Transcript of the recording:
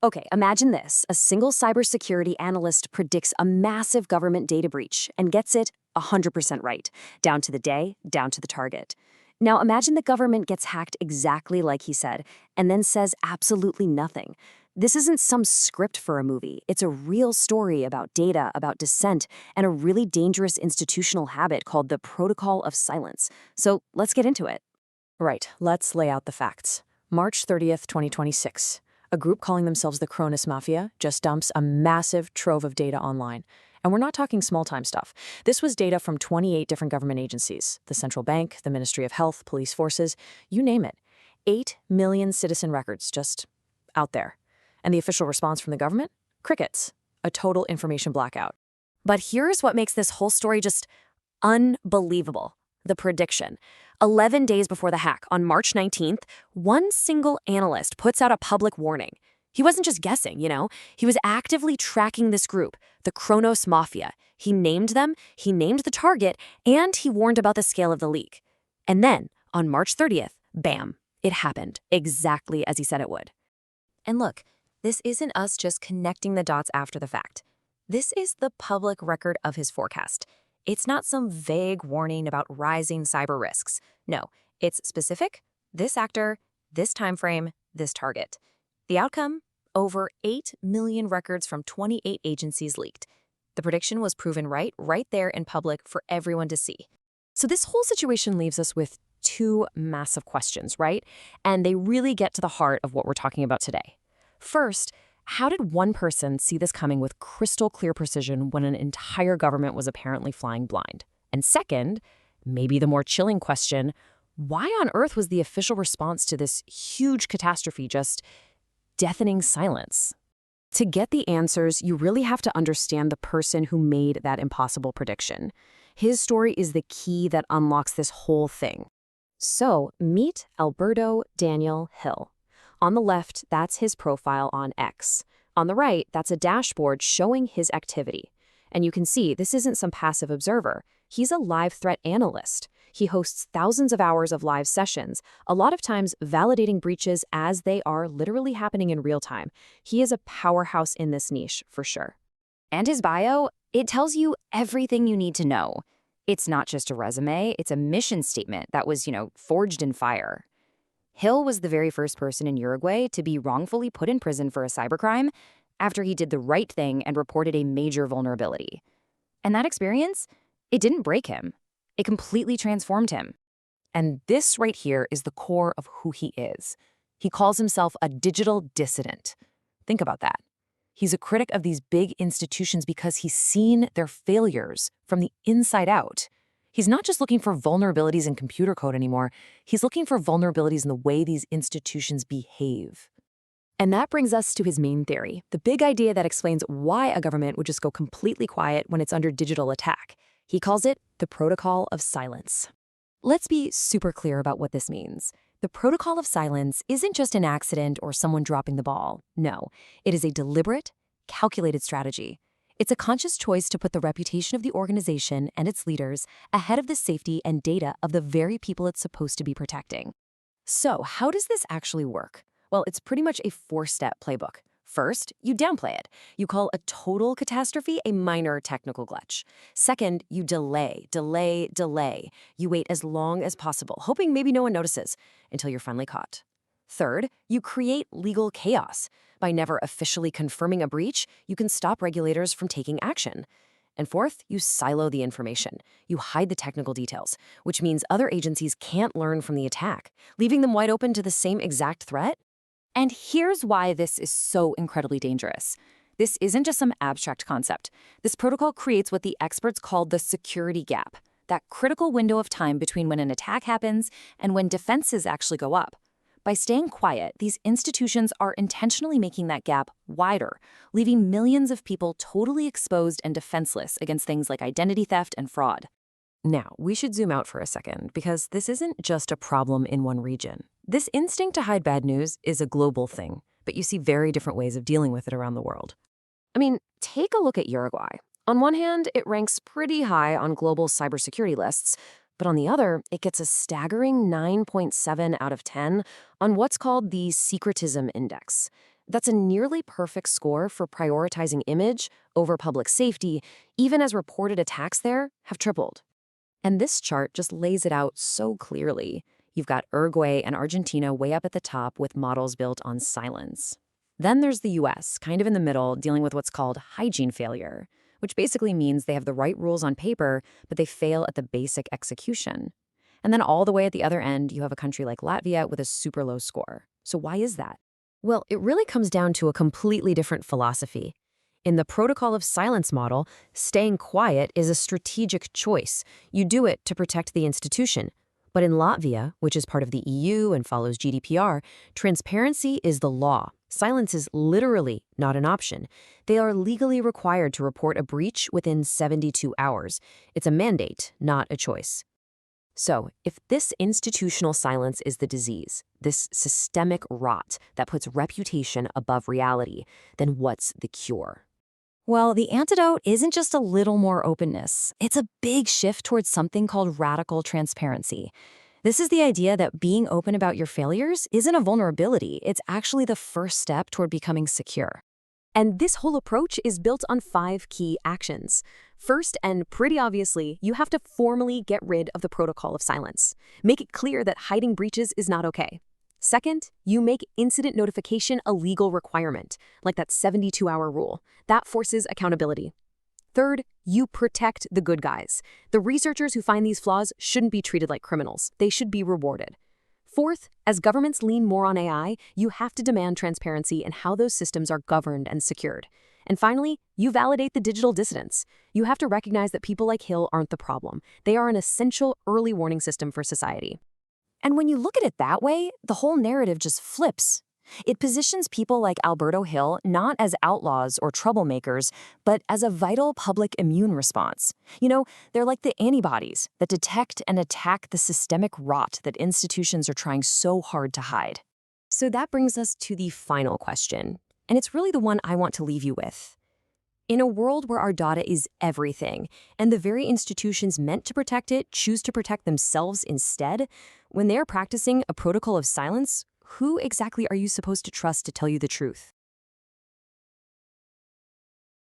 Okay, imagine this. A single cybersecurity analyst predicts a massive government data breach and gets it 100% right, down to the day, down to the target. Now imagine the government gets hacked exactly like he said, and then says absolutely nothing. This isn't some script for a movie. It's a real story about data, about dissent, and a really dangerous institutional habit called the protocol of silence. So let's get into it. Right, let's lay out the facts. March 30th, 2026. A group calling themselves the Cronus Mafia just dumps a massive trove of data online. And we're not talking small-time stuff. This was data from 28 different government agencies, the Central Bank, the Ministry of Health, police forces, you name it. 8 million citizen records just out there. And the official response from the government? Crickets. A total information blackout. But here's what makes this whole story just unbelievable. The prediction. 11 days before the hack, on March 19th, one single analyst puts out a public warning. He wasn't just guessing, He was actively tracking this group, the Kronos Mafia. He named them, he named the target, and he warned about the scale of the leak. And then, on March 30th, bam, it happened, exactly as he said it would. And look, this isn't us just connecting the dots after the fact. This is the public record of his forecast. It's not some vague warning about rising cyber risks. No, it's specific, this actor, this time frame, this target. The outcome? Over 8 million records from 28 agencies leaked. The prediction was proven right there in public for everyone to see. So this whole situation leaves us with two massive questions, right? And they really get to the heart of what we're talking about today. First, how did one person see this coming with crystal clear precision when an entire government was apparently flying blind? And second, maybe the more chilling question, why on earth was the official response to this huge catastrophe just deafening silence? To get the answers, you really have to understand the person who made that impossible prediction. His story is the key that unlocks this whole thing. So, meet Alberto Daniel Hill. On the left, that's his profile on X. On the right, that's a dashboard showing his activity. And you can see this isn't some passive observer. He's a live threat analyst. He hosts thousands of hours of live sessions, a lot of times validating breaches as they are literally happening in real time. He is a powerhouse in this niche, for sure. And his bio, it tells you everything you need to know. It's not just a resume, it's a mission statement that was, forged in fire. Hill was the very first person in Uruguay to be wrongfully put in prison for a cybercrime after he did the right thing and reported a major vulnerability. And that experience, it didn't break him. It completely transformed him. And this right here is the core of who he is. He calls himself a digital dissident. Think about that. He's a critic of these big institutions because he's seen their failures from the inside out. He's not just looking for vulnerabilities in computer code anymore. He's looking for vulnerabilities in the way these institutions behave. And that brings us to his main theory, the big idea that explains why a government would just go completely quiet when it's under digital attack. He calls it the protocol of silence. Let's be super clear about what this means. The protocol of silence isn't just an accident or someone dropping the ball. No, it is a deliberate, calculated strategy. It's a conscious choice to put the reputation of the organization and its leaders ahead of the safety and data of the very people it's supposed to be protecting. So, how does this actually work? Well, it's pretty much a 4-step playbook. First, you downplay it. You call a total catastrophe a minor technical glitch. Second, you delay. You wait as long as possible, hoping maybe no one notices, until you're finally caught. Third, you create legal chaos. By never officially confirming a breach, you can stop regulators from taking action. And fourth, you silo the information. You hide the technical details, which means other agencies can't learn from the attack, leaving them wide open to the same exact threat. And here's why this is so incredibly dangerous. This isn't just some abstract concept. This protocol creates what the experts call the security gap, that critical window of time between when an attack happens and when defenses actually go up. By staying quiet, these institutions are intentionally making that gap wider, leaving millions of people totally exposed and defenseless against things like identity theft and fraud. Now, we should zoom out for a second, because this isn't just a problem in one region. This instinct to hide bad news is a global thing, but you see very different ways of dealing with it around the world. I mean, take a look at Uruguay. On one hand, it ranks pretty high on global cybersecurity lists, but on the other, it gets a staggering 9.7 out of 10 on what's called the secretism index. That's a nearly perfect score for prioritizing image over public safety, even as reported attacks there have tripled. And this chart just lays it out so clearly. You've got Uruguay and Argentina way up at the top with models built on silence. Then there's the US, kind of in the middle, dealing with what's called hygiene failure, which basically means they have the right rules on paper, but they fail at the basic execution. And then all the way at the other end, you have a country like Latvia with a super low score. So why is that? Well, it really comes down to a completely different philosophy. In the protocol of silence model, staying quiet is a strategic choice. You do it to protect the institution. But in Latvia, which is part of the EU and follows GDPR, transparency is the law. Silence is literally not an option. They are legally required to report a breach within 72 hours. It's a mandate, not a choice. So, if this institutional silence is the disease, this systemic rot that puts reputation above reality, then what's the cure? Well, the antidote isn't just a little more openness. It's a big shift towards something called radical transparency. This is the idea that being open about your failures isn't a vulnerability. It's actually the first step toward becoming secure. And this whole approach is built on 5 key actions. First, and pretty obviously, you have to formally get rid of the protocol of silence. Make it clear that hiding breaches is not okay. Second, you make incident notification a legal requirement, like that 72-hour rule. That forces accountability. Third, you protect the good guys. The researchers who find these flaws shouldn't be treated like criminals. They should be rewarded. Fourth, as governments lean more on AI, you have to demand transparency in how those systems are governed and secured. And finally, you validate the digital dissidents. You have to recognize that people like Hill aren't the problem. They are an essential early warning system for society. And when you look at it that way, the whole narrative just flips. It positions people like Alberto Hill not as outlaws or troublemakers, but as a vital public immune response. You know, they're like the antibodies that detect and attack the systemic rot that institutions are trying so hard to hide. So that brings us to the final question, and it's really the one I want to leave you with. In a world where our data is everything, and the very institutions meant to protect it choose to protect themselves instead, when they're practicing a protocol of silence, who exactly are you supposed to trust to tell you the truth?